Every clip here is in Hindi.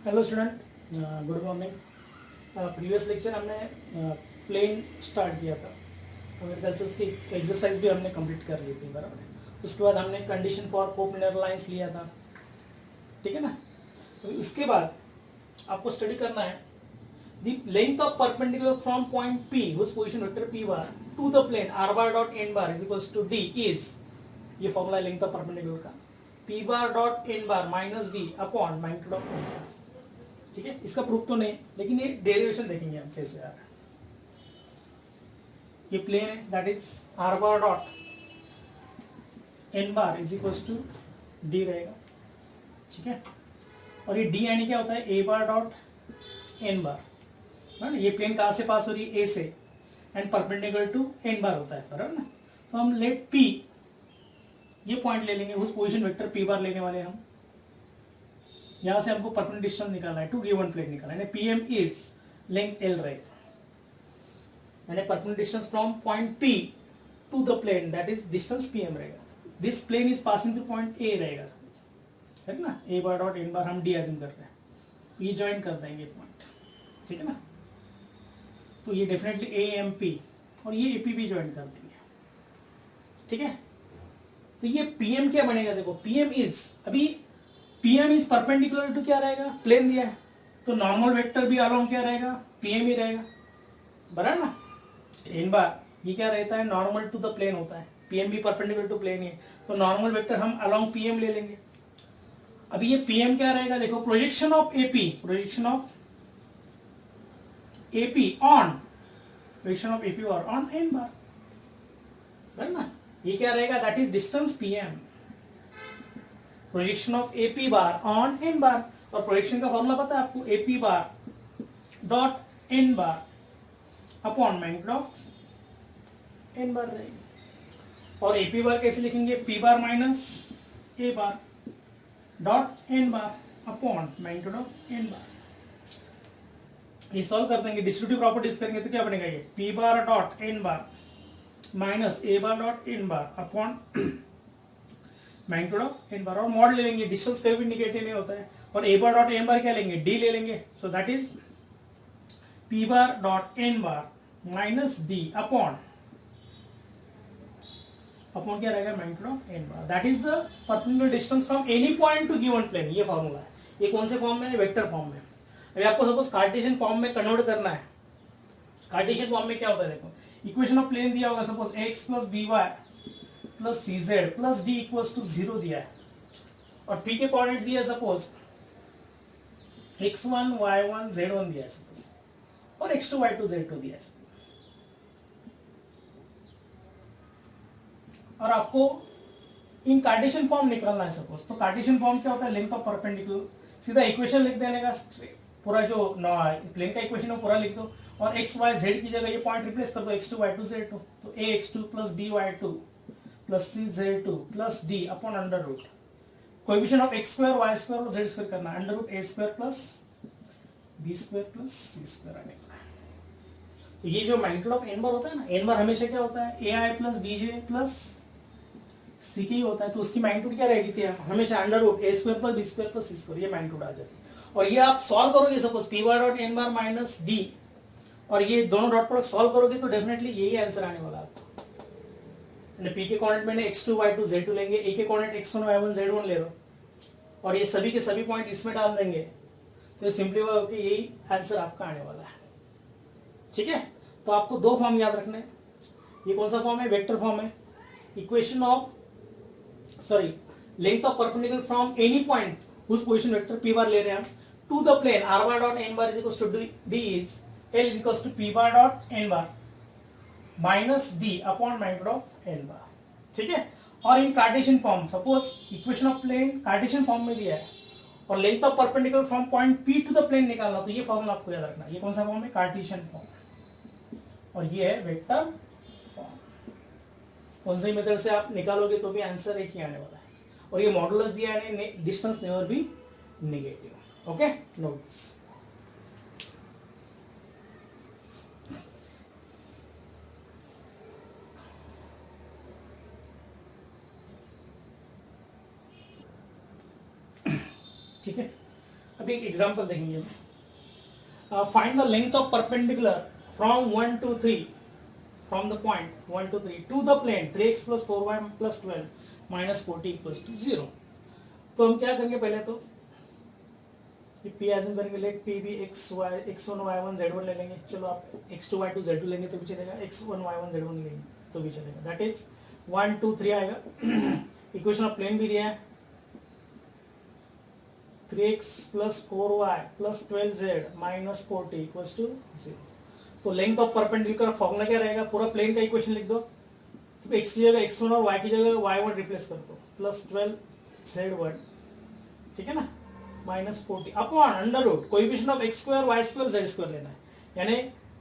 Hello student, good morning. Previous lecture हमने प्लेन स्टार्ट किया था, तो मेरे ख्याल से उसकी एक्सरसाइज भी हमने कंप्लीट कर ली थी बराबर। उसके बाद हमने कंडीशन फॉर कोप्लेनर लाइंस लिया था, ठीक है ना। तो इसके बाद आपको स्टडी करना है the length of perpendicular from point P whose position vector P bar to the plane r bar dot n bar is equals to d is, ये फॉर्मूला लेंथ ऑफ परपेंडिकुलर का, P bar dot n bar minus d upon magnitude of n bar। ठीक है, इसका प्रूफ तो नहीं, लेकिन ये डेरिवेशन देखेंगे हम कैसे आ रहा है। ये प्लेन है, that is r bar dot N bar is equals to d रहेगा, ठीक है। और ये डी यानी क्या होता है, ए बार डॉट एन बार, ये प्लेन कहाँ से पास हो रही है, ए से, एंड परपेंडिकुलर टू एन बार होता है, बराबर ना। तो हम लेट पी, ये पॉइंट ले लेंगे, उस पोजीशन वेक्टर पी बार लेने वाले हम। यहां से हमको परपेंडिकुलर डिस्टेंस निकालना है, टू गिवन प्लेन निकालना है, पीएम इज लेंथ एल रहेगा, यानी perpendicular distance from point P to the plane, that is distance PM रहेगा। This plane is passing through point A रहेगा, है ना। ए बार डॉट एन बार हम डी एज्यूम कर रहे हैं, तो ये ज्वाइन कर देंगे पॉइंट, ठीक है ना। तो ये डेफिनेटली ए एम पी और ये ए पी भी ज्वाइन कर देंगे, ठीक है। तो ये पीएम क्या बनेगा, देखो पीएम इज, अभी पीएम इज परपेंडिकुलर टू क्या रहेगा, प्लेन दिया है, तो नॉर्मल वेक्टर भी अलोंग क्या रहेगा, पीएम ही रहेगा, बराबर ना। एन बार ये क्या रहता है, नॉर्मल टू द प्लेन होता है, पीएम भी परपेंडिकुलर टू प्लेन ही है, तो नॉर्मल वेक्टर हम अलोंग पीएम ले लेंगे। अभी ये पीएम क्या रहेगा, देखो projection of AP, projection of AP on, projection of AP और ऑन एन बार, बराबर ना। ये क्या रहेगा, that is distance PM, projection of AP bar on N bar. और प्रोजेक्शन का फॉर्मूला पता है आपको, AP bar dot N bar upon magnitude of N bar रहेगी। और एपी बार कैसे लिखेंगे, P bar minus A bar dot N bar upon magnitude of N bar. ये सॉल्व कर देंगे, डिस्ट्रीब्यूटिव प्रॉपर्टीज करेंगे तो क्या बनेगा, ये P bar dot N bar minus A bar dot N bar upon magnitude of N bar. और मॉड ले लेंगे, डिस्टेंस कभी भी निगेटिव नहीं होता है, और ए बार डॉट एन बार क्या लेंगे, डी ले लेंगे, so that is P bar dot N bar minus D upon क्या रहेगा, magnitude of N bar, that is the perpendicular distance from any point to given plane. ये फॉर्मूला है, ये कौन से फॉर्म में है, वेक्टर फॉर्म में। अभी आपको सपोज कार्टेशियन फॉर्म में कन्वर्ट करना है, कार्टेशियन फॉर्म में क्या होता है, देखो इक्वेशन ऑफ प्लेन दिया होगा, suppose X plus B Y plus C Z plus D equals to 0 दिया है, और पी के कोऑर्डिनेट दिया है, सपोज x1 y1 z1 दिया है सपोज, और x2 y2 z2 दिया है सपोज। और आपको इन कार्टेशियन फॉर्म निकालना है सपोज, तो कार्टेशियन फॉर्म क्या होता है, लेंथ ऑफ परपेंडिकुलर, सीधा इक्वेशन लिख देने का, पूरा जो प्लेन का इक्वेशन है पूरा लिख दो, और x y z की जगह ये पॉइंट रिप्लेस कर दो, x2 y2 z2, तो ax2 plus by2 plus cz2 plus d upon under root, coefficient of x square y square और z स्क्वायर करना, under root a square plus b square plus c square आने का। तो ये जो मैग्नीट्यूड ऑफ n बार होता है ना, n बार हमेशा क्या होता है, ai plus bj plus c के ही होता है, तो उसकी मैग्नीट्यूड क्या रहेगी, हमेशा under root a square plus b square plus c square, ये मैग्नीट्यूड आ जाती है। और ये आप सॉल्व करोगे, suppose p bar dot n bar minus d, और ये दोनों डॉट प्रोडक्ट सॉल्व करोगे तो डेफिनेटली यही आंसर आने वाला है। पी के कोऑर्डिनेट मैंने x2 y2 z2 लेंगे, ए के कोऑर्डिनेट x1 y1 z1 ले लो, और ये सभी के सभी पॉइंट इसमें डाल देंगे, तो सिंपलीफाई होकर यही आंसर आपका आने वाला है, ठीक है। तो आपको दो फॉर्म याद रखने, ये कौन सा फॉर्म है, वेक्टर फॉर्म है, equation of length of perpendicular from any point whose position vector p bar ले रहे हैं हम to the plane r bar dot n bar is equals to d is l is equals to p bar dot n bar minus D upon magnitude of N bar, ठीक है। और in Cartesian form, suppose equation of plane Cartesian form में दिया है, और length of perpendicular from point P to the plane निकालना, तो ये फॉर्मूला आपको याद रखना, ये कौन सा फॉर्म है, कार्टेशियन फॉर्म, और ये है वेक्टर फॉर्म। कौन से मेथड से आप निकालोगे तो भी आंसर एक ही आने वाला है, और ये मॉडुलस दिया है, distance never be negative, okay, note this. ठीक है, अभी एक एग्जांपल देखेंगे। Find the length of perpendicular from 1 to 3 from the point 1 to 3 to the plane 3x + 4y + 12 - 40 = 0। तो हम क्या करेंगे, पहले तो पी एज्यूम करेंगे, लेट पी भी x1 y1 z1 ले लेंगे। चलो आप x2 y2 z2 लेंगे तो भी चलेगा, x1 y1 z1 लेंगे तो भी चलेगा। दैट इज 1 2 3 आएगा। इक्वेशन ऑफ प्लेन भी दिया है, 3x + 4y + 12z - 40 = 0। तो लेंथ ऑफ परपेंडिकुलर फॉर्मूला क्या रहेगा, पूरा प्लेन का इक्वेशन लिख दो। x की जगह x1 और y की जगह y1 रिप्लेस कर दो, +12z1, ठीक है ना, -40 upon under root coefficient of x² y² z² लेना है, यानी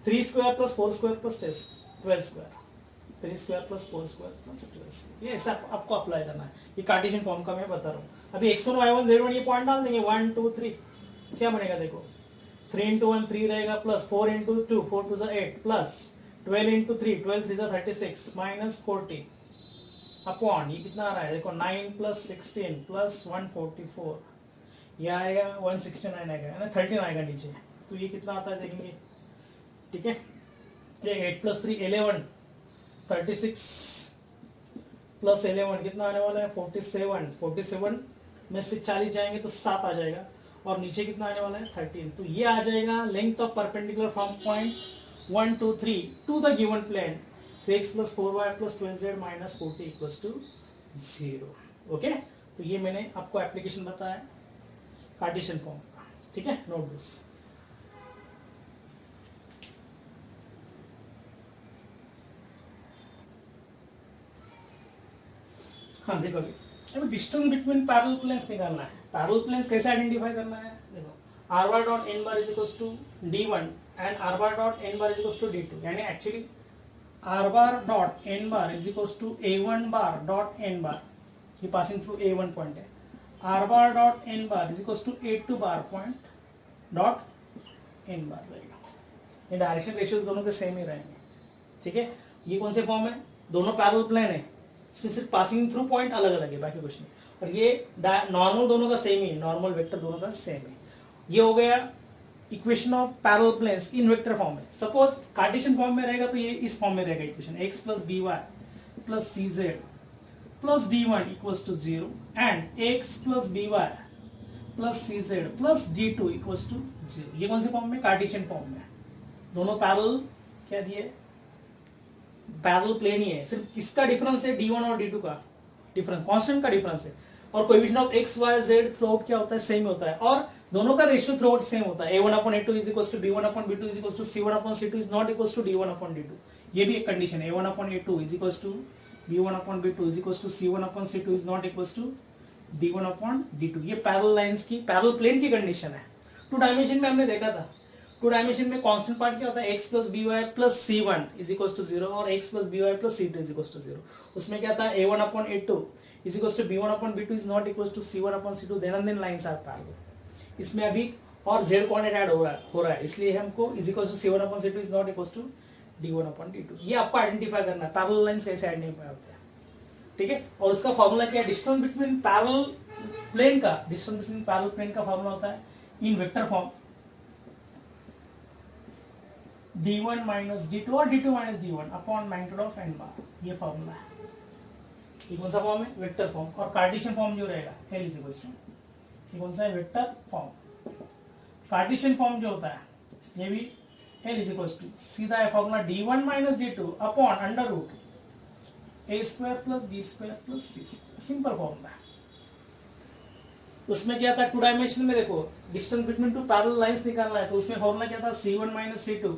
3² + 4² + 12², 3² + 4² + 12²। ये ऐसा आपको अप्लाई करना है, ये कार्टेशियन फॉर्म का मैं बता रहा हूँ। अभी x1 y1 z1 ये पॉइंट डाल देंगे, 1 2 3, क्या बनेगा देखो, 3 × 1 3 रहेगा, +4 × 2 4 2 8 +12 × 3 12 3 36 -40 अपॉन ये कितना आ रहा है देखो, 9 + 16 + 144, ये आएगा 169 आएगा, है ना, 13 आएगा नीचे। तो ये कितना आता है देखेंगे, ठीक है। ये 8 + 3 11, 36 + 11 कितना आने वाला है, 47, 47 में से 40 जाएंगे तो 7 आ जाएगा, और नीचे कितना आने वाला है, 13। तो ये आ जाएगा length of perpendicular from point 1 2 3 to the given plane 3x + 4y + 12z - 40 = 0। Okay, तो ये मैंने आपको एप्लीकेशन बताया कार्टेशियन फॉर्म का, ठीक है, नोट दिस। हाँ देखो, अभी डिस्टेंस बिटवीन पैरेलल प्लेन्स निकालना है। पैरेलल प्लेन्स कैसे आइडेंटिफाई करना है, देखो, r⁻n⁻ = d1 and r⁻n⁻ = d2, यानी एक्चुअली r⁻n⁻ = a1 ये पासिंग थ्रू a1 पॉइंट है, r⁻n⁻ = a2 पॉइंट n रहेगा। ये डायरेक्शन रेशियोज दोनों के सेम ही रहेंगे, ठीक है। ये कौन से फॉर्म है, दोनों पैरेलल प्लेन है, इसमें सिर्फ पासिंग थ्रू पॉइंट अलग अलग है, बाकी कुछ नहीं। और ये नॉर्मल दोनों का सेम ही है, नॉर्मल वेक्टर दोनों का सेम है। ये हो गया equation of parallel planes in vector form में। सपोज कार्टेशियन फॉर्म में रहेगा तो ये इस फॉर्म में रहेगा equation, x + by + cz + d1 = 0 and x + by + cz + d2 = 0। ये कौन से फॉर्म में, कार्टेशियन फॉर्म में। दोनों पैरेलल क्या दिए, पैरेलल प्लेन ही है, सिर्फ किसका डिफरेंस है, d1 और d2 का डिफरेंस, कांस्टेंट का डिफरेंस है। और coefficient of x y z throughout क्या होता है, सेम होता है, और दोनों का रेशियो थ्रूआउट सेम होता है। a1/a2 = b1/b2 = c1/c2 is not equals to d1/d2। ये भी एक कंडीशन है, a1/a2 = b1/b2 = c1/c2 is not equals to d1/d2। ये पैरेलल लाइंस की, पैरेलल प्लेन की कंडीशन है। 2 डायमेंशन में हमने देखा था, 2 डायमेंशन में कांस्टेंट पार्ट क्या होता है, x + by + c1 = 0 और x + by + c2 = 0। उसमें क्या था, a1/a2 = b1/b2 is not equals to c1/c2, then lines are parallel। इसमें अभी और z कोऑर्डिनेट ऐड हो रहा है, इसलिए हमको c1/c2 is not equals to d1/d2। ये आपको आइडेंटिफाई करना है पैरेलल लाइंस कैसे आइडेंटिफाई होते हैं, ठीक है। और उसका फॉर्मूला क्या है, डिस्टेंस बिटवीन पैरेलल प्लेन का, डिस्टेंस बिटवीन पैरेलल प्लेन का फॉर्मूला होता है इन वेक्टर फॉर्म d1 - d2 और d2 - d1 upon magnitude of n bar. ये फॉर्मूला है, ये कौन सा फॉर्म है, वेक्टर फॉर्म। और कार्टेशियन फॉर्म जो रहेगा L = ये कौन सा है, वेक्टर फॉर्म। कार्टेशियन फॉर्म जो होता है ये भी L = सीधा है formula d1 - d2 upon under root a² + b² + c²। Simple formula है। उसमें क्या था, 2 डायमेंशन में देखो डिस्टेंस बिटवीन 2 पैरेलल लाइंस निकालना है, तो उसमें फॉर्मूला क्या था, c1 - c2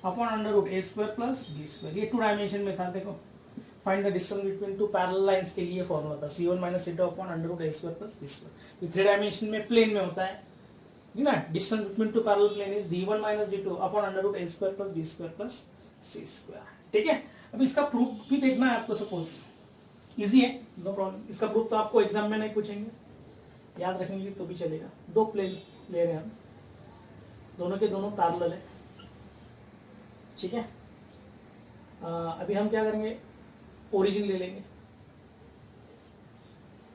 upon under root a² + b²। ये 2 डायमेंशन में था, देखो find the distance between 2 parallel lines के लिए फॉर्मूला था c1 - c2 upon under root a² + b²। ये 3 डायमेंशन में प्लेन में होता है ना, distance between 2 parallel plane is d1 - d2 upon under root a² + b² + c²। ठीक है, अब इसका प्रूफ भी देखना है आपको, सपोज इजी है, नो प्रॉब्लम। इसका प्रूफ तो आपको एग्जाम में नहीं पूछेंगे, याद रखेंगे तो भी चलेगा। 2 प्लेन्स ले रहे हैं हम, दोनों के दोनों पैरेलल है, ठीक है। अभी हम क्या करेंगे, ओरिजिन ले लेंगे।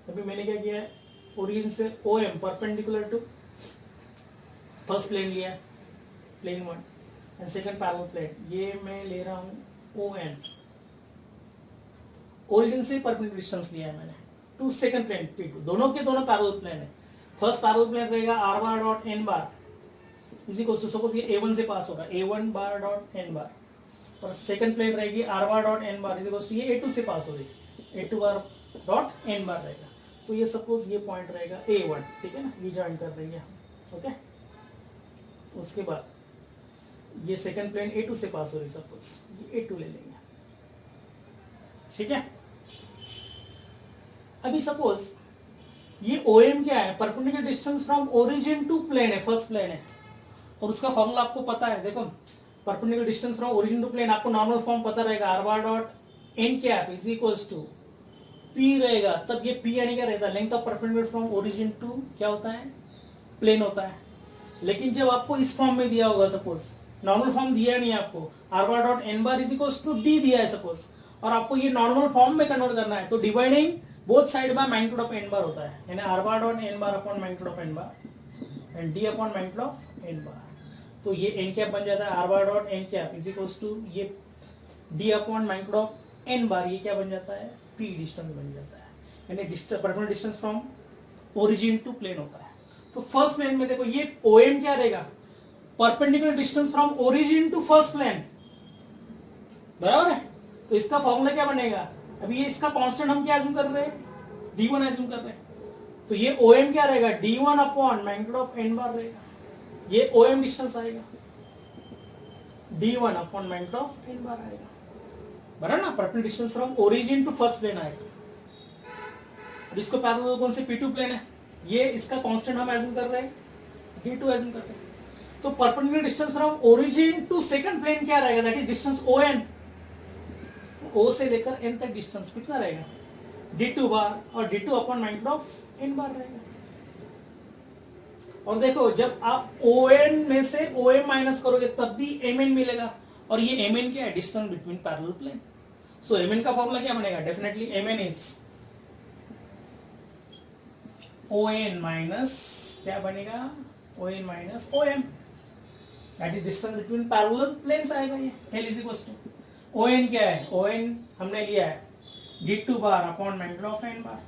अभी मैंने क्या किया है, ओरिजिन से OM perpendicular to first plane लिया है, plane 1 and second parallel plane, ये मैं ले रहा हूं ON, ओरिजिन से परपेंडिकुलर डिस्टेंस लिया है मैंने टू सेकंड प्लेन P2, दोनों के दोनों पैरेलल प्लेन है। फर्स्ट पैरेलल प्लेन रहेगा R bar dot N bar is equal to, suppose ये A1 से पास होगा, A1 bar dot N bar, और सेकंड प्लेन रहेगी R bar dot N bar is equal to ये A2 से पास हो रही, A2 बार डॉट N बार रहेगा। तो ये सपोज ये पॉइंट रहेगा A1, ठीक है ना, ये ज्वाइन कर देंगे हम, ओके। उसके बाद ये सेकंड प्लेन A2 से पास हो रही, सपोज ये A2 ले लेंगे, ठीक है। अभी सपोज ये OM क्या है, perpendicular distance from origin to plane है, फर्स्ट प्लेन है, और उसका फॉर्मूला आपको पता है, देखो perpendicular distance from origin to plane आपको नॉर्मल फॉर्म पता रहेगा, R bar dot N cap is equals to P रहेगा, तब ये P यानी क्या रहता है, length of perpendicular from origin to क्या होता है, प्लेन होता है। लेकिन जब आपको इस फॉर्म में दिया होगा, सपोज नॉर्मल फॉर्म दिया नहीं आपको, R bar dot N bar is equals to D दिया है सपोज, और आपको ये नॉर्मल फॉर्म में कन्वर्ट करना है, तो dividing both side by magnitude of n bar होता है, यानी R bar dot N bar upon magnitude of n bar and D upon magnitude of n bar. तो ये n कैप बन जाता है R bar dot N cap is equals to ये D upon magnitude of n bar, ये क्या बन जाता है, P डिस्टेंस बन जाता है, यानी perpendicular distance from origin to plane होता है। तो फर्स्ट प्लेन में देखो ये OM क्या रहेगा, perpendicular distance from origin to first plane, बराबर है। तो इसका फॉर्मूला क्या बनेगा, अभी ये इसका कांस्टेंट हम क्या एज्यूम कर रहे हैं, D1 एज्यूम कर रहे हैं, तो ये OM क्या रहेगा, D1 upon magnitude of n bar रहेगा, ये OM डिस्टेंस आएगा, D1 upon magnitude of n bar आएगा, बराबर ना, perpendicular distance from origin to first plane आएगा। अब इसको पैरेलल कौन से P2 प्लेन है, ये इसका कांस्टेंट हम एज्यूम कर रहे हैं, D2 एज्यूम कर रहे हैं। तो perpendicular distance from origin to second plane क्या रहेगा, that is distance ON, O से लेकर N तक डिस्टेंस कितना रहेगा, D2 बार, और D2 upon magnitude of N bar रहेगा। और देखो जब आप ON में से OM माइनस करोगे तब भी MN मिलेगा, और ये MN क्या है, distance between parallel plane. So MN का फॉर्मूला क्या बनेगा, definitely MN is ON minus क्या बनेगा, ON minus OM, that is distance between parallel planes आएगा ये। L is equal to ON क्या है, ON हमने लिया है D2 bar upon magnitude of n bar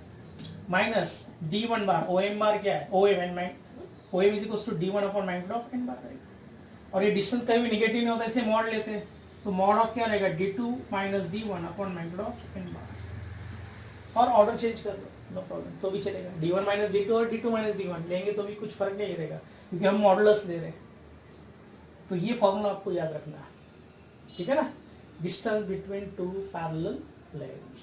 minus D1 bar, OM bar क्या है, OM is equal to D1 upon magnitude of n bar रहेगा। और ये डिस्टेंस कभी भी नेगेटिव नहीं होता, इसलिए मॉड लेते हैं, तो मॉड ऑफ क्या रहेगा, D2 minus D1 upon magnitude of n bar, और ऑर्डर चेंज कर दो, नो प्रॉब्लम, तो भी चलेगा, D1 माइनस D2 और D2 माइनस D1 लेंगे तो भी कुछ फर्क नहीं रहेगा, क्योंकि हम मॉडुलस दे रहे हैं। तो ये फॉर्मूला आपको याद रखना है, ठीक है ना, distance between two parallel planes,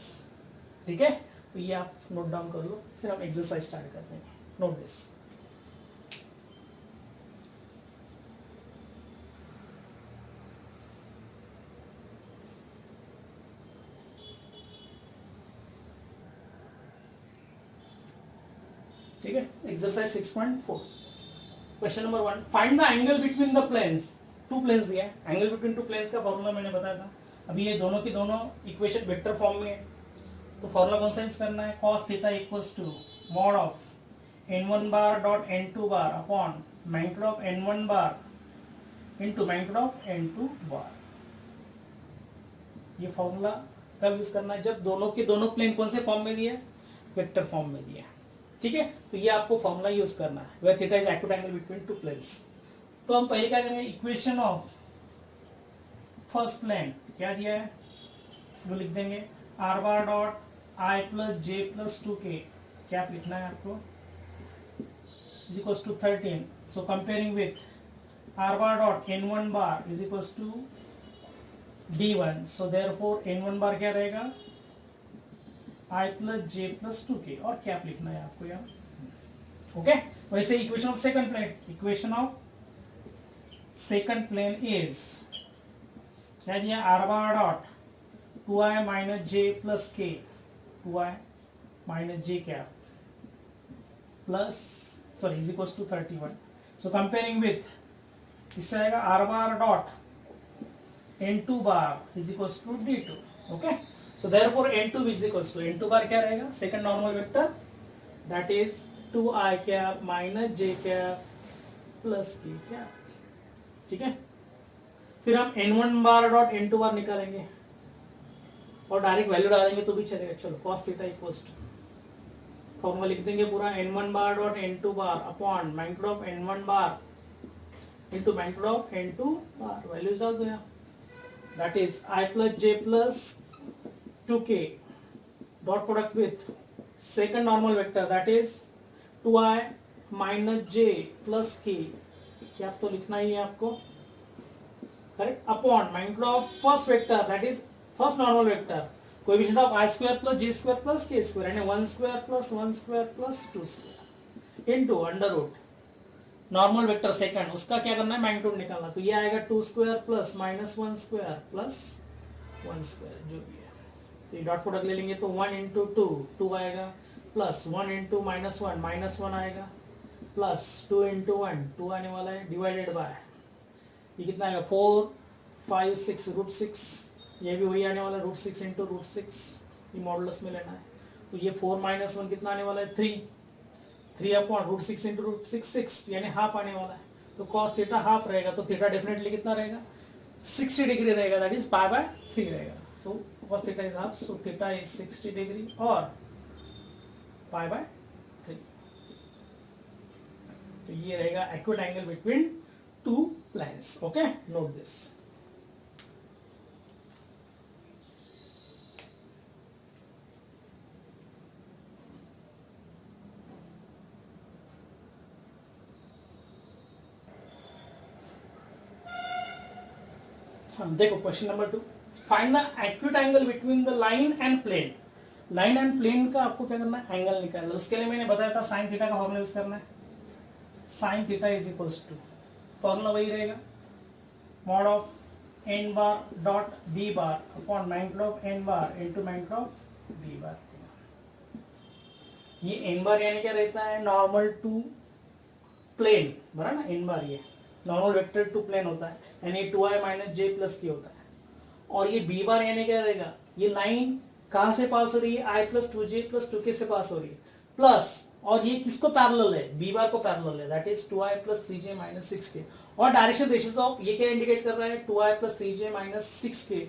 ठीक है। तो ये आप नोट डाउन कर लो, फिर हम एक्सरसाइज स्टार्ट करते हैं, नोट दिस। ठीक है, exercise 6.4 question number 1, find the angle between the planes, two planes दिया है, एंगल बिटवीन टू प्लेन्स का फॉर्मूला मैंने बताया था। अभी ये दोनों की दोनों इक्वेशन वेक्टर फॉर्म में है, तो फॉर्मूला कौन सा यूज करना है, cos theta equals to mod of n1 bar dot n2 bar upon magnitude of n1 bar into magnitude of n2 bar. ये फॉर्मूला कब यूज करना है, जब दोनों के दोनों प्लेन कौन से फॉर्म में दिया है, वेक्टर फॉर्म में दिया है, ठीक है। तो ये आपको फॉर्मूला यूज करना है, where theta is acute angle between two planes. तो हम पहले क्या करेंगे, इक्वेशन ऑफ फर्स्ट प्लेन क्या दिया है, वो लिख देंगे R bar dot I plus J plus 2K, क्या लिखना है आपको, is equal to 13। So comparing with R bar dot N1 bar is equal to D1, so therefore N1 bar क्या रहेगा, I plus J plus 2K, और क्या लिखना है आपको यहाँ, ओके। वैसे equation of second plane, equation of second plane is क्या दिया, R bar dot 2i minus j plus k, 2i minus j cap plus sorry is equal to 31। So comparing with इससे आएगा R bar dot n2 bar is equal to d2, okay. So therefore n2 is equal to, n2 bar क्या रहेगा, second normal vector, that is 2i cap minus j cap plus के क्या, ठीक है। फिर हम n1 बार डॉट n2 बार निकालेंगे और डायरेक्ट वैल्यू डालेंगे तो भी चलेगा। चलो cos theta equals to formula लिख देंगे पूरा, n1 bar dot n2 bar upon magnitude of n1 bar into magnitude of n2 bar, values डाल दो यहाँ, that is i plus j plus 2k dot product with second normal vector that is 2i minus j plus k, क्या तो लिखना ही है आपको, correct, upon magnitude of first vector that is first normal vector coefficient of i square plus j square plus k square यानी 1 square plus 2 square into under root normal vector second, उसका क्या करना है, मैग्नीट्यूड निकालना, तो ये आएगा 2 square plus minus 1 square plus 1 square जो भी है। तो ये डॉट प्रोडक्ट ले लेंगे तो 1 इंटू 2 आएगा प्लस 1 इंटू माइनस 1 आएगा प्लस 2 इंटू 1 2 आने वाला है डिवाइडेड बाय ये कितना आएगा 4 5 6 रूट 6, ये भी वही आने वाला है रूट 6 इंटू रूट 6, ये मॉडुलस में लेना है। तो ये 4 माइनस 1 कितना आने वाला है 3 अपॉन रूट 6 इंटू रूट 6 यानी हाफ आने वाला है। तो cos थीटा हाफ रहेगा तो थीटा डेफिनेटली कितना रहेगा 60 डिग्री रहेगा, दैट इज पाई बाय 3 रहेगा। So cos theta is half, so theta is 60 degree और पाई बाय 3। तो ये रहेगा acute angle between two planes, okay, note this. देखो question number 2, find the acute angle between the line and plane. Line and plane का आपको क्या करना है, एंगल निकालना। उसके लिए मैंने बताया था साइन थीटा का फॉर्मूला यूज करना है, sine theta is equals to, formula वही रहेगा, mod of n bar dot b bar upon magnitude of n bar into magnitude of b bar. ये n बार यानी क्या रहता है, नॉर्मल टू प्लेन, बराबर ना, n बार ये नॉर्मल वेक्टर टू प्लेन होता है यानी 2i minus j plus k होता है। और ये b बार यानी क्या रहेगा, ये लाइन कहां से पास हो रही है, i plus 2j plus 2k से पास हो रही है, प्लस और ये किसको पैरेलल है, b बार को पैरेलल है, that is 2i plus 3j minus 6k। और डायरेक्शन रेशियोज ऑफ ये क्या इंडिकेट कर रहा है, 2i plus 3j minus 6k,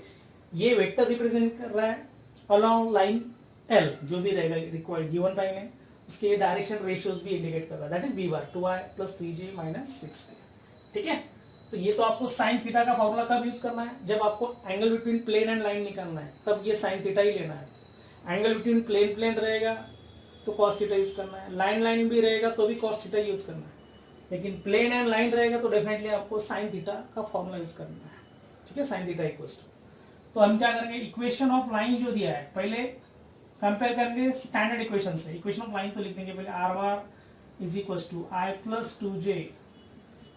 ये वेक्टर रिप्रेजेंट कर रहा है अलोंग लाइन l, जो भी रहेगा रिक्वायर्ड गिवन टाइम है उसके डायरेक्शन रेशियोज भी इंडिकेट कर रहा है, that is b bar 2i plus 3j minus 6k, ठीक है। तो ये तो आपको साइन थीटा का फॉर्मूला कब यूज करना है, जब आपको angle between plane and line निकालना है, तब ये साइन थीटा ही लेना है। एंगल बिटवीन प्लेन प्लेन रहेगा तो cos थीटा यूज करना है, लाइन लाइन भी रहेगा तो भी cos थीटा यूज करना है, लेकिन प्लेन एंड लाइन रहेगा तो डेफिनेटली आपको साइन थीटा का फॉर्मूला यूज करना है, ठीक है, साइन थीटा इक्वल्स टू। तो हम क्या करेंगे, इक्वेशन ऑफ लाइन जो दिया है पहले कंपेयर करेंगे स्टैंडर्ड इक्वेशन से। इक्वेशन ऑफ लाइन तो लिख देंगे पहले, R bar is equals to i plus 2j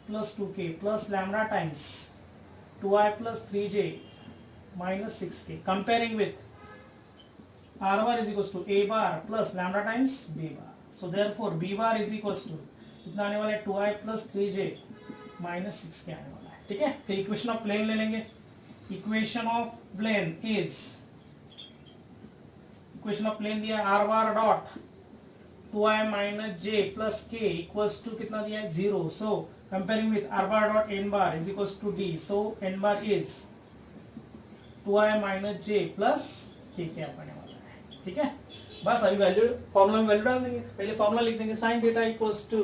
plus 2k plus lambda times 2i plus 3j minus 6k comparing with r bar is equals to a bar plus lambda times b bar. So therefore b bar is equals to कितना आने वाला है, 2i plus 3j minus 6k आने वाला है, ठीक है। फिर इक्वेशन ऑफ प्लेन ले लेंगे, equation of plane is, equation of plane दिया r bar dot 2i minus j plus k equals to कितना दिया है 0। So comparing with r bar dot n bar is equals to d, so n bar is 2i minus j plus k क्या आने वाला है, ठीक है। बस अभी वैल्यू फॉर्मूला में वैल्यू डाल देंगे, पहले फॉर्मूला लिख देंगे sine theta equals to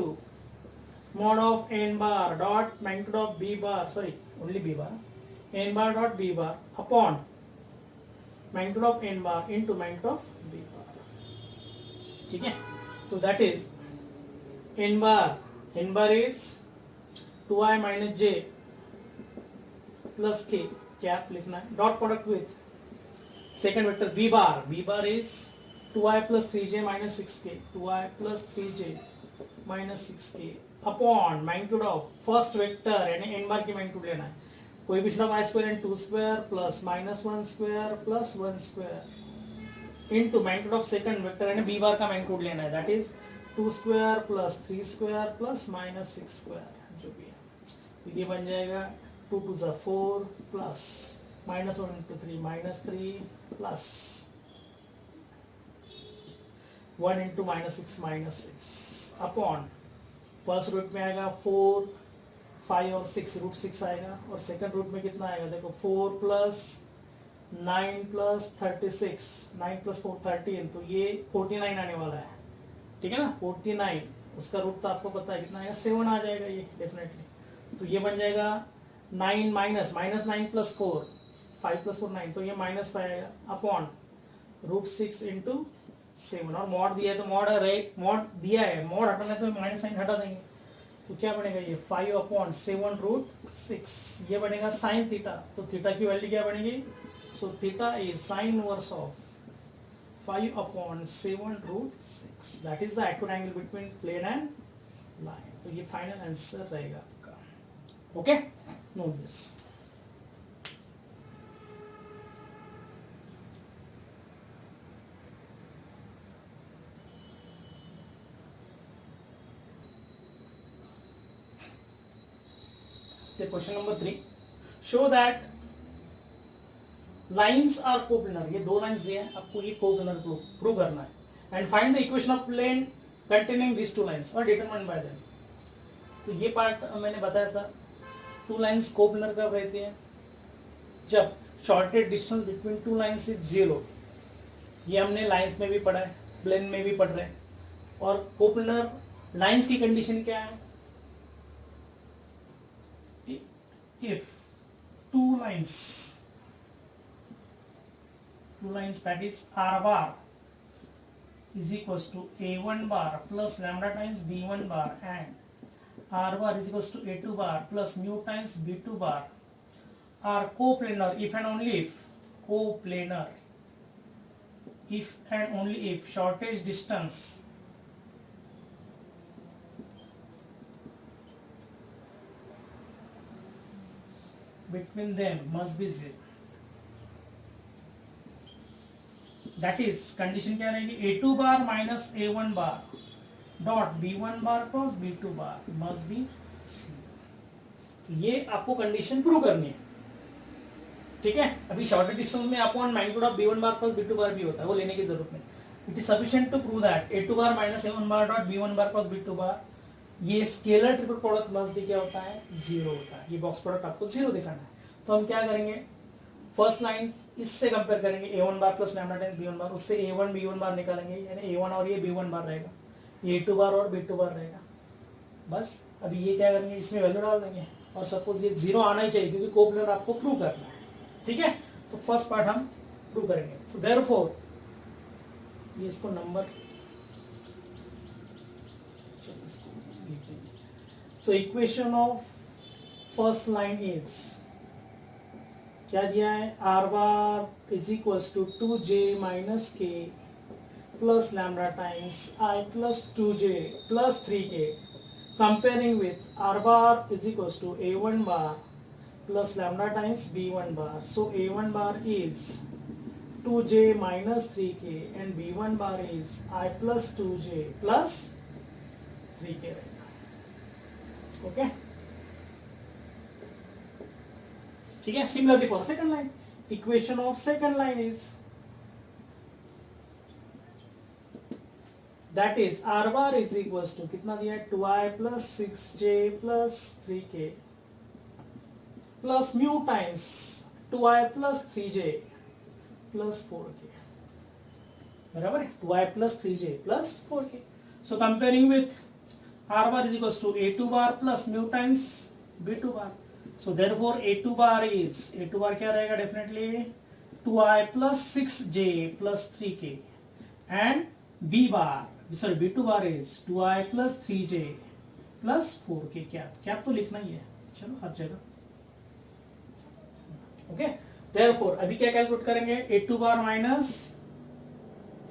mod of n bar dot magnitude of b bar, sorry only b bar, n bar dot b bar upon magnitude of n bar into magnitude of b bar, ठीक है। तो that is n bar is 2i minus j plus k, क्या लिखना है, dot product with second vector b bar is 2i plus 3j minus 6k, 2i plus 3j minus 6k upon magnitude of first vector यानी n बार की मैग्नीट्यूड लेना है, coefficient of i square and 2 square plus minus 1 square plus 1 square into magnitude of second vector यानी b बार का मैग्नीट्यूड लेना है, that is 2 square plus 3 square plus minus 6 square जो भी है। तो ये बन जाएगा 2 2 जा 4 plus minus 1 into 3 minus 3 plus 1 into minus 6 upon first root में आएगा 4 5 और 6 रूट 6 आएगा, और सेकंड रूट में कितना आएगा देखो 4 प्लस 9 प्लस 36, 9 प्लस 4 13, तो ये 49 आने वाला है, ठीक है ना। 49 उसका रूट तो आपको पता है कितना आएगा, 7 आ जाएगा ये डेफिनेटली। तो ये बन जाएगा 9 माइनस 9 प्लस 4, 5 प्लस 4 9, तो ये -5 आएगा अपॉन रूट 6 इंटू 7, और मॉड दिया है तो मॉड दिया है, मॉड हटाना है तो माइनस साइन हटा देंगे, तो क्या बनेगा ये 5 अपॉन 7 रूट 6, ये बनेगा साइन थीटा। तो थीटा की वैल्यू क्या बनेगी, so theta is sine inverse of 5 upon 7 root 6, that is the acute angle between plane and line. तो ये फाइनल आंसर रहेगा आपका। Okay, note this. Question number 3, show that lines are coplanar, ये दो लाइन्स दिए हैं, आपको ये कोप्लेनर प्रूव करना है, and find the equation of plane containing this two lines और डिटरमाइंड बाय देम। तो ये पार्ट मैंने बताया था, टू लाइन्स कोप्लेनर कब रहती है, जब shorted distance between two lines is 0। ये हमने लाइन्स में भी पढ़ा है, प्लेन में भी पढ़ रहे हैं। और कोप्लेनर लाइन्स की कंडीशन क्या है, if two lines that is r bar is equals to a1 bar plus lambda times b1 bar and r bar is equals to a2 bar plus mu times b2 bar are coplanar if and only if coplanar if and only if shortest distance between them must be 0. That is condition क्या रहेगी, a2 bar minus a1 bar dot b1 bar cross b2 bar must be 0. तो ये आपको कंडीशन प्रूव करनी है, ठीक है। अभी शॉर्टेड डिस्टेंस में आपको magnitude of b1 bar plus b2 bar भी होता है, वो लेने की जरूरत नहीं। It is sufficient to prove that a2 bar minus a1 bar dot b1 bar cross b2 bar, ये स्केलर ट्रिपल प्रोडक्ट मस्ट भी क्या होता है, 0 होता है। ये बॉक्स प्रोडक्ट आपको 0 दिखाना है, तो हम क्या करेंगे, फर्स्ट लाइन इससे कंपेयर करेंगे a1 bar plus lambda times b1 बार, उससे a1 b1 बार निकालेंगे, यानी a1 और ये b1 बार रहेगा, ये a2 बार और b2 बार रहेगा। बस अभी ये क्या करेंगे, इसमें वैल्यू डाल देंगे, और सपोज ये 0 आना ही चाहिए क्योंकि कोप्लेनर आपको प्रूव करना है, ठीक है। तो फर्स्ट पार्ट हम प्रूव करेंगे। सो देयरफॉर ये इसको number, so equation of first line is क्या दिया है, R bar is equals to 2j minus k plus lambda times I plus 2j plus 3k comparing with R bar is equals to a1 bar plus lambda times b1 bar. So a1 bar is 2j minus 3k and b1 bar is I plus 2j plus 3k रहेगा, ओके, ठीक है। Similarly for second line, equation of second line is that is r bar is equals to कितना दिया है, 2i plus 6j plus 3k plus mu times 2i plus 3j plus 4k, बराबर है, 2i plus 3j plus 4k। So comparing with r bar is equals to a2 bar plus mu times b2 bar. So therefore a2 bar is, a2 bar क्या रहेगा, definitely 2i plus 6j plus 3k and b bar, sorry b2 bar is 2i plus 3j plus 4k। क्या तो लिखना ही है, चलो हर जगह, ओके। therefore अभी क्या कैलकुलेट करेंगे, a2 bar माइनस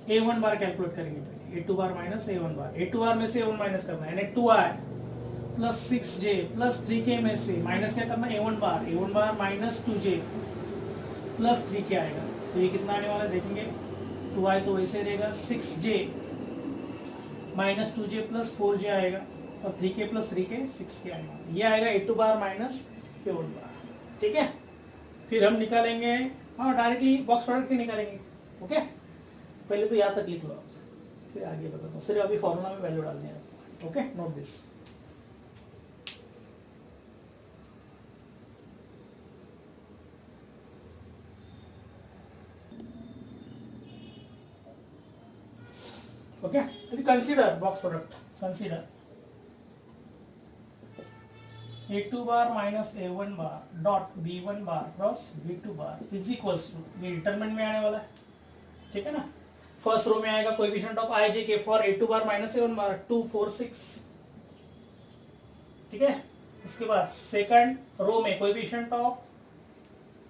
a1 बार कैलकुलेट करेंगे, a2 बार माइनस a1 बार, a2 बार में से a1 माइनस करना है, यानी 2i plus 6j plus 3k में से माइनस क्या करना है, a1 बार माइनस 2j प्लस 3k आएगा, तो ये कितना आने वाला है देखेंगे, 2i तो वैसे रहेगा, 6j minus 2j plus 4j आएगा, और 3k प्लस 3k 6k आएगा, ये आएगा a2 बार माइनस a1 बार, ठीक है। फिर हम निकालेंगे, हाँ डायरेक्टली बॉक्स प्रोडक्ट ही निकालेंगे, ओके। पहले तो यहाँ तक लिख लो, फिर आगे बताता हूँ, सिर्फ अभी फॉर्मूला में वैल्यू डालनी है, ओके, नोट दिस। ओके, अभी consider box product, consider A2 bar minus A1 bar dot B1 bar cross B2 bar is equals to, ये डिटरमिनेंट में आने वाला है, ठीक है ना। फर्स्ट रो में आएगा coefficient of i j k for A2 bar minus A1 बार 2 4 6, ठीक है। उसके बाद सेकंड रो में कोएफिशिएंट ऑफ,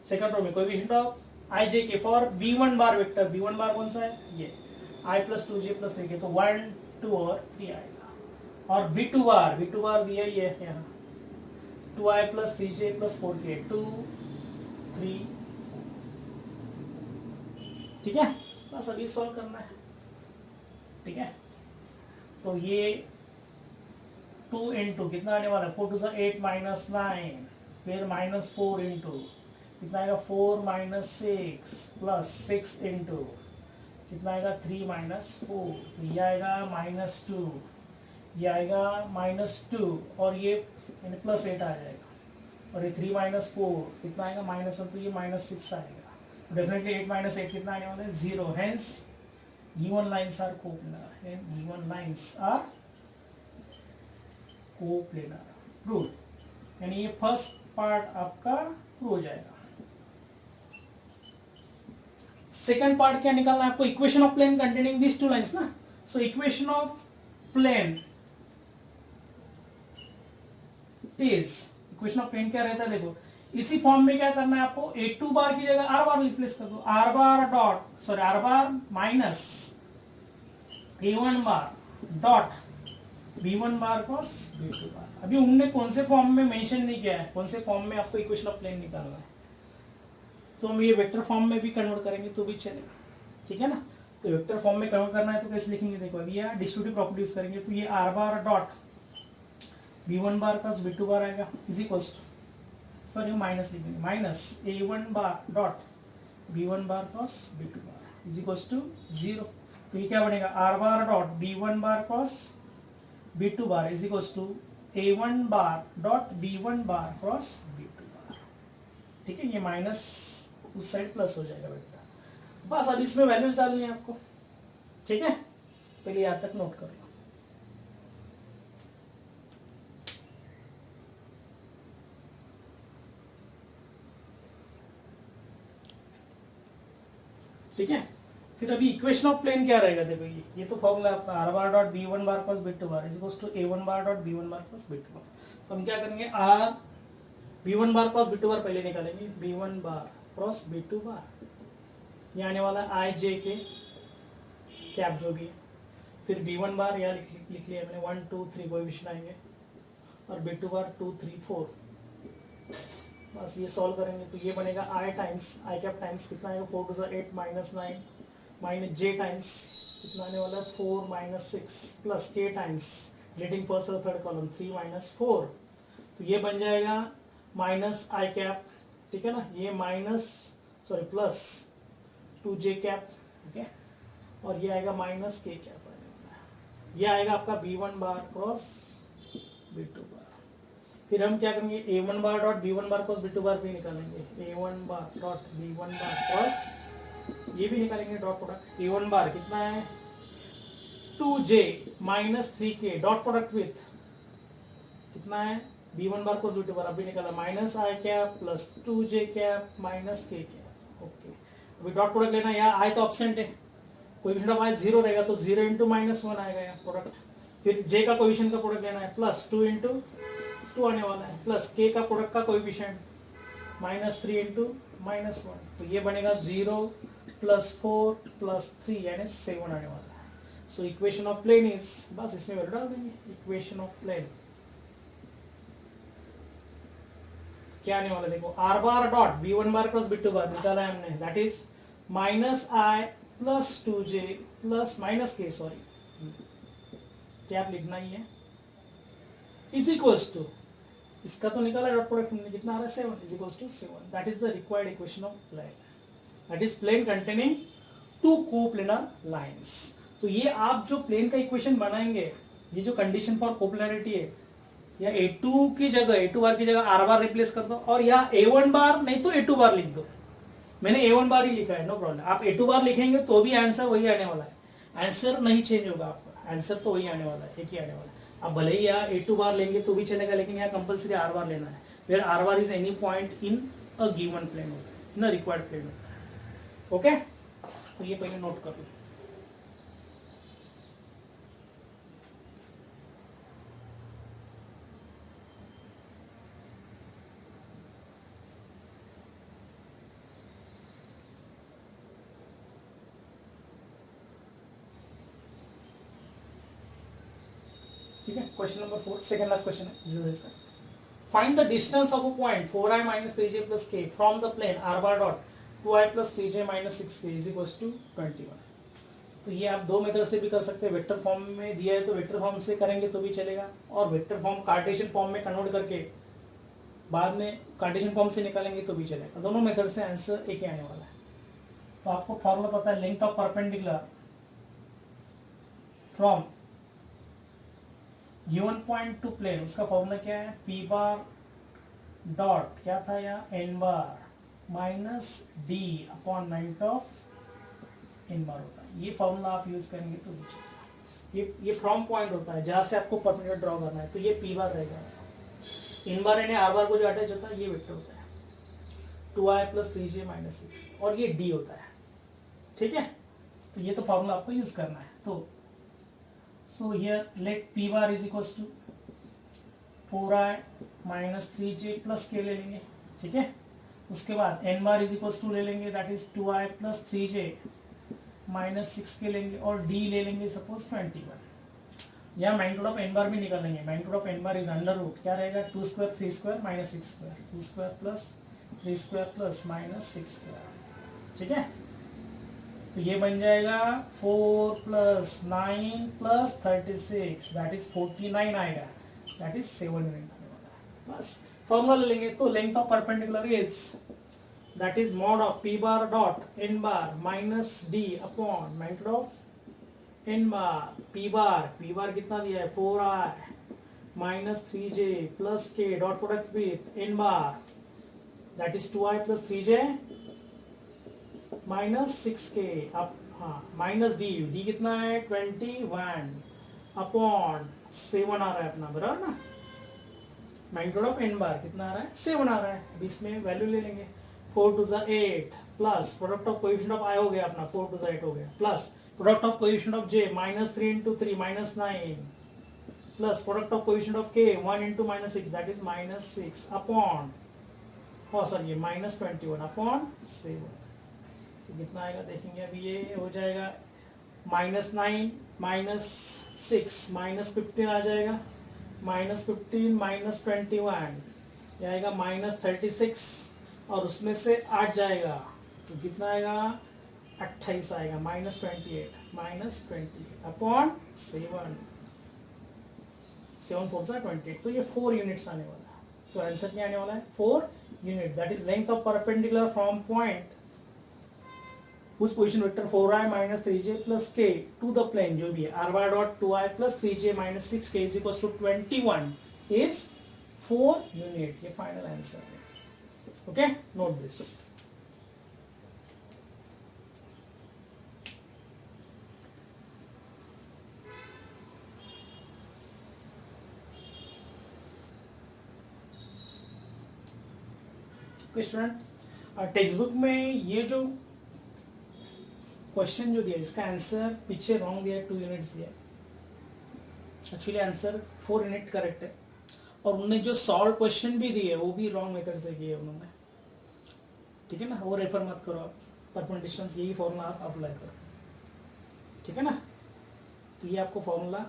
सेकंड रो में coefficient of i j k for B1 bar vector, B1 बार कौन सा है, ये i plus 2j plus 3k, तो 1 2 और 3 आएगा। और B2 बार दिया ही है यहाँ 2i plus 3j plus 4k 2 3 ठीक है। बस अभी सॉल्व करना है, ठीक है। तो ये 2 इंटू कितना आने वाला है, 4 2 8 माइनस 9, फिर माइनस 4 इंटू कितना आएगा 4 माइनस 6 प्लस 6 इंटू कितना आएगा 3 माइनस 4, तो ये आएगा माइनस 2, ये आएगा माइनस 2 और ये प्लस 8 आ जाएगा, और ये 3 माइनस 4 कितना आएगा माइनस 1, तो ये माइनस 6 आएगा। डेफिनेटली 8 माइनस 8 कितना आने वाला है 0, hence given lines are coplanar, given lines are coplanar, prove. यानी ये फर्स्ट पार्ट आपका प्रूव हो जाएगा। सेकंड पार्ट क्या निकालना है आपको, equation of plane containing this two lines ना। So equation of plane is, equation of plane क्या रहता है देखो, इसी फॉर्म में क्या करना है आपको, A2 बार की जगह R बार रिप्लेस कर दो, R bar dot sorry R bar minus A1 bar dot B1 bar cross B2 bar. अभी उनने कौन से फॉर्म में मेंशन नहीं किया है, कौन से फॉर्म में आपको इक्वेशन ऑफ प्लेन निकालना है, तो हम ये वेक्टर फॉर्म में भी कन्वर्ट करेंगे तो भी चलेगा, ठीक है ना। तो वेक्टर फॉर्म में कन्वर्ट करना है तो कैसे लिखेंगे, देखो अभी यहाँ डिस्ट्रीब्यूटिव प्रॉपर्टी यूज करेंगे, तो ये R bar dot B1 bar cross B2 bar आएगा is equals to, sorry minus लिखेंगे, minus A1 bar dot B1 bar cross B2 bar is equals to 0। तो ये क्या बनेगा, R bar dot B1 bar cross B2 bar is equals to A1 bar dot B1 bar cross B2 bar, ठीक है। ये माइनस उस साइड प्लस हो जाएगा बेटा, बस अब इसमें वैल्यूज डालनी है आपको, ठीक है। पहले यहाँ तक नोट कर लो, ठीक है। फिर अभी इक्वेशन ऑफ प्लेन क्या रहेगा, देखो ये तो फॉर्मूला आपका R bar dot B1 bar plus B2 bar is equals to A1 bar dot B1 bar plus B2 bar. तो हम क्या करेंगे, R B1 bar plus B2 बार पहले निकालेंगे, B1 bar plus B2 bar, ये आने वाला I J K कैप जो भी है, फिर B1 बार यहाँ लिख लिया मैंने 1 2 3 कोएफिशिएंट आएंगे, और B2 बार 2 3 4, बस ये सॉल्व करेंगे तो ये बनेगा I times I cap times कितना आएगा 4 2 8 माइनस 9 माइनस J टाइम्स कितना आने वाला है 4 minus 6 plus K times leading first और थर्ड कॉलम 3 माइनस 4, तो ये बन जाएगा माइनस I कैप, ठीक है ना, ये minus sorry plus 2J cap, ठीक है, और ये आएगा माइनस K कैप, ये आएगा आपका B1 बार क्रॉस B2 बार। फिर हम क्या करेंगे, A1 bar dot B1 bar cross B2 bar भी निकालेंगे, A1 bar dot B1 bar cross ये भी निकालेंगे डॉट प्रोडक्ट, A1 बार कितना है 2J minus 3K dot product with कितना है B1 bar cross B2 bar अभी निकाला minus I cap plus 2J cap minus K cap, okay. अभी डॉट प्रोडक्ट लेना, यहाँ I तो ऑब्सेंट है, कोएफिशिएंट ऑफ I 0 रहेगा तो 0 इंटू माइनस 1 आएगा यहाँ प्रोडक्ट, फिर J का कोएफिशिएंट का प्रोडक्ट लेना है प्लस 2 इंटू 2 आने वाला है, प्लस K का प्रोडक्ट का कोएफिशिएंट माइनस 3 इंटू माइनस 1, तो ये बनेगा 0 प्लस 4 प्लस 3 यानी 7 आने वाला है। So equation of plane is, बस इसमें वैल्यू डाल देंगे, इक्वेशन ऑफ प्लेन क्या आने वाला देखो, R bar dot B1 bar plus B2 बार निकाला है हमने, that is minus I plus 2J plus minus K sorry क्या आप लिखना ही है इज इक्वल्स टू, इसका तो निकाला डॉट प्रोडक्ट हमने कितना आ रहा है 7 is equals to 7, that is the required equation of plane, that is plane containing two coplanar lines. तो ये आप जो प्लेन का इक्वेशन बनाएंगे, ये जो कंडीशन फॉर कोप्लेनरिटी है, या A2 की जगह A2 बार की जगह R बार रिप्लेस कर दो, और या A1 बार नहीं तो A2 बार लिख दो, मैंने A1 बार ही लिखा है नो प्रॉब्लम, आप A2 बार लिखेंगे तो भी आंसर वही आने वाला है, आंसर नहीं चेंज होगा आपका, आंसर तो वही आने वाला है, एक ही आने वाला है। अब भले ही यहाँ A2 बार लेंगे तो भी चलेगा, लेकिन यहाँ कंपल्सरी R बार लेना है, where R bar is any point in a given plane होता है, इन अ रिक्वायर्ड प्लेन होता है। ओके, तो ये पहले नोट कर लो। ठीक है, question number 4, second last question है एक्सरसाइज का। Find the distance of a point 4i minus 3j plus k from the plane r bar dot 2i plus 3j minus 6k is equals to 21। तो ये आप दो मेथड से भी कर सकते हैं, वेक्टर फॉर्म में दिया है तो वेक्टर फॉर्म से करेंगे तो भी चलेगा, और वेक्टर फॉर्म कार्टेशियन फॉर्म में कन्वर्ट करके बाद में कार्टेशियन फॉर्म से निकालेंगे तो भी चलेगा। दोनों मेथड से आंसर एक ही आने वाला है। तो आपको फॉर्मूला पता है, length of perpendicular from given point to plane, उसका फॉर्मूला क्या है, p बार डॉट क्या था यहाँ, n bar minus d upon length of n bar होता है। ये फॉर्मूला आप यूज करेंगे तो ये फ्रॉम पॉइंट होता है जहां से आपको परपेंडिकुलर ड्रॉ करना है, तो ये p बार रहेगा। n बार यानी r बार को जो अटैच होता है ये वेक्टर होता है 2i plus 3j minus 6, और ये d होता है। ठीक है, तो ये तो फॉर्मूला आपको यूज करना है। तो so here let p bar is equals to 4i minus 3j plus k ले लेंगे। ठीक है, उसके बाद n bar is equals to ले लेंगे, that is 2i plus 3j minus 6k लेंगे, और d ले लेंगे सपोज 21। यहाँ मैग्नीट्यूड ऑफ n बार भी निकाल लेंगे, magnitude of n bar is under root क्या रहेगा, 2 square 3 square minus 6 square, 2 square plus 3 square plus minus 6 square. ठीक है, तो ये बन जाएगा 4 प्लस 9 प्लस 36, दैट इज 49 आएगा, दैट इज 7 यूनिट आने वाला है। बस फॉर्मूला ले लेंगे, तो length of perpendicular is that is mod of p bar dot n bar minus d upon magnitude of n bar. p बार कितना दिया है, 4i minus 3j plus k dot product with n bar, that is 2i plus 3j minus 6k अब, हाँ माइनस d कितना है 21 अपॉन 7 आ रहा है अपना, बराबर ना। मैग्नीट्यूड ऑफ n बार कितना आ रहा है, 7 आ रहा है। अब इसमें वैल्यू ले लेंगे, 4 to 8 plus product of coefficient of i हो गया अपना, 4 टू 8 हो गया, plus product of coefficient of j minus 3 into 3 minus 9 plus product of coefficient of k 1 into minus 6 that is minus 6 upon, sorry minus 21 upon 7। तो कितना आएगा देखेंगे, अभी ये हो जाएगा माइनस 9 माइनस 6 माइनस 15 आ जाएगा, माइनस 15 माइनस 21 ये आएगा माइनस 36, और उसमें से 8 जाएगा तो कितना आएगा 28 आएगा, माइनस 28 अपॉन 7 4 सा 28, तो ये 4 यूनिट्स आने वाला है। तो आंसर क्या आने वाला है, 4 unit, that is length of perpendicular from point whose position vector 4i minus 3j plus k to the plane जो भी है r bar dot 2i plus 3j minus 6k is equals to 21 is 4 unit। ये फाइनल आंसर है। Okay, note this. Student, text book में ये जो क्वेश्चन जो दिया इसका आंसर पीछे रॉन्ग दिया है, 2 यूनिट्स दिया है। एक्चुअली आंसर 4 यूनिट करेक्ट है, और उन्होंने जो सॉल्व क्वेश्चन भी दिए वो भी रॉन्ग मेथड से किए उन्होंने। ठीक है ना, वो रेफर मत करो आप, परपेंडिकुलर डिस्टेंस यही फॉर्मूला आप अप्लाई करो। ठीक है ना, तो ये आपको फॉर्मूला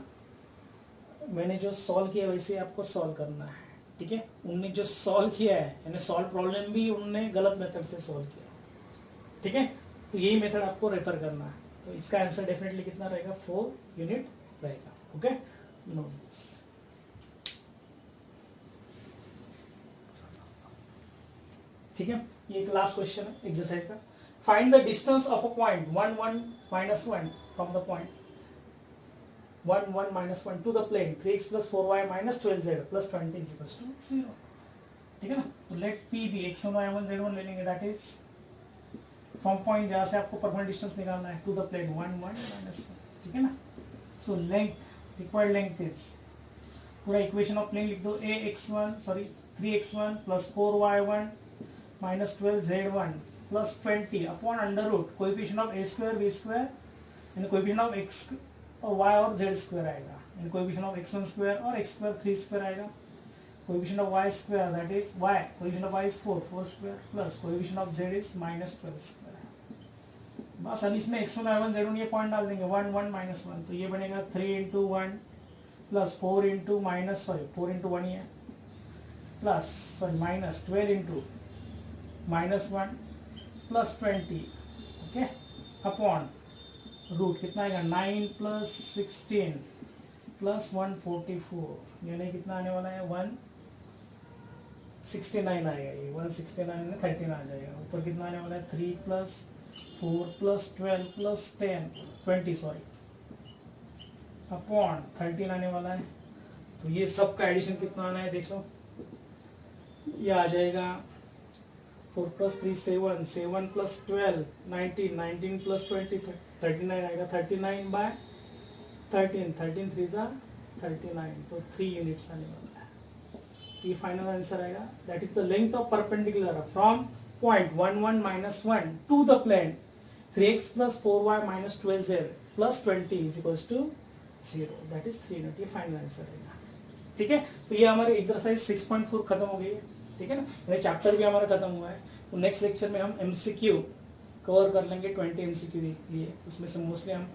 मैंने जो सॉल्व किया वैसे आपको सॉल्व करना है। ठीक है, उन्होंने जो सॉल्व किया है यानी सॉल्व प्रॉब्लम भी उन्होंने गलत मेथड से सॉल्व किया। ठीक है, तो यही मेथड आपको रेफर करना है। तो इसका आंसर डेफिनेटली कितना रहेगा, 4 यूनिट रहेगा। Okay, note this. ठीक है, ये एक लास्ट क्वेश्चन है एक्सरसाइज का। Find the distance of a point 1 1 minus 1 from the point 1 1 minus 1 to the plane 3x plus 4y minus 12z plus 20 is equals to 0। ठीक है ना, तो लेट p भी x1 y1 z1 ले लेंगे, दैट इज फ्रॉम पॉइंट जहां से आपको परपेंडिकुलर डिस्टेंस निकालना है टू द प्लेन 1 1 minus 1। ठीक है ना. So length, required length is, पूरा इक्वेशन ऑफ प्लेन लिख दो, ax1 3x1 plus 4y1 minus 12z1 plus 20 upon under root coefficient of a square b square यानी कोएफिशिएंट ऑफ x और y और z स्क्वायर आएगा, यानी कोएफिशिएंट ऑफ x1 स्क्वायर और x स्क्वायर 3 स्क्वायर आएगा, coefficient of y square that is y, coefficient of y is 4 square plus coefficient of z is minus 12 square. बस अब इसमें x1 y1 z1 ये पॉइंट डाल देंगे 1 1 माइनस 1, तो ये बनेगा 3 into 1 plus 4 into minus 4 into 1 ये plus minus 12 into minus 1 plus 20 okay upon root कितना आएगा 9 प्लस 16 प्लस 144 यानी कितना आने वाला है 169 आएगा, ये 169 में 13 आ जाएगा. ऊपर कितना आने वाला है 3 प्लस 4 प्लस 12 प्लस 20 अपॉन 13 आने वाला है. तो ये सब का एडिशन कितना आना है देख लो, ये आ जाएगा 4 प्लस 3 7 7 प्लस 12 19 19 प्लस 20 39 आएगा, 39 बाय 13 13 3 जा 39, तो 3 यूनिट्स आने वाला है. ये फाइनल आंसर आएगा. That is the length of perpendicular from point 1 1 minus 1 to the plane 3x plus 4y minus 12z plus 20 is equals to 0. That is 3 unit. ये फाइनल आंसर है. ठीक है, तो ये हमारे एक्सरसाइज 6.4 खत्म हो गई है. ठीक है ना, ये चैप्टर भी हमारा खत्म हुआ है. तो नेक्स्ट लेक्चर में हम MCQ कवर कर लेंगे 20 MCQ लिए, उसमें से मोस्टली हम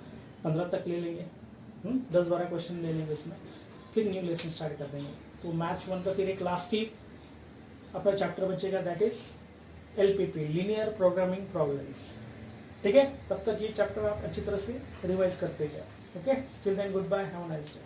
15 तक ले लेंगे, 10-12 क्वेश्चन ले लेंगे उसमें, फिर न्यू लेसन स्टार्ट कर देंगे. तो मैथ्स 1 का फिर एक लास्ट ही अपना चैप्टर बचेगा, that is LPP linear programming problems. ठीक है, तब तक ये चैप्टर आप अच्छी तरह से रिवाइज करते जाओ. Okay, still then good bye, have a nice day.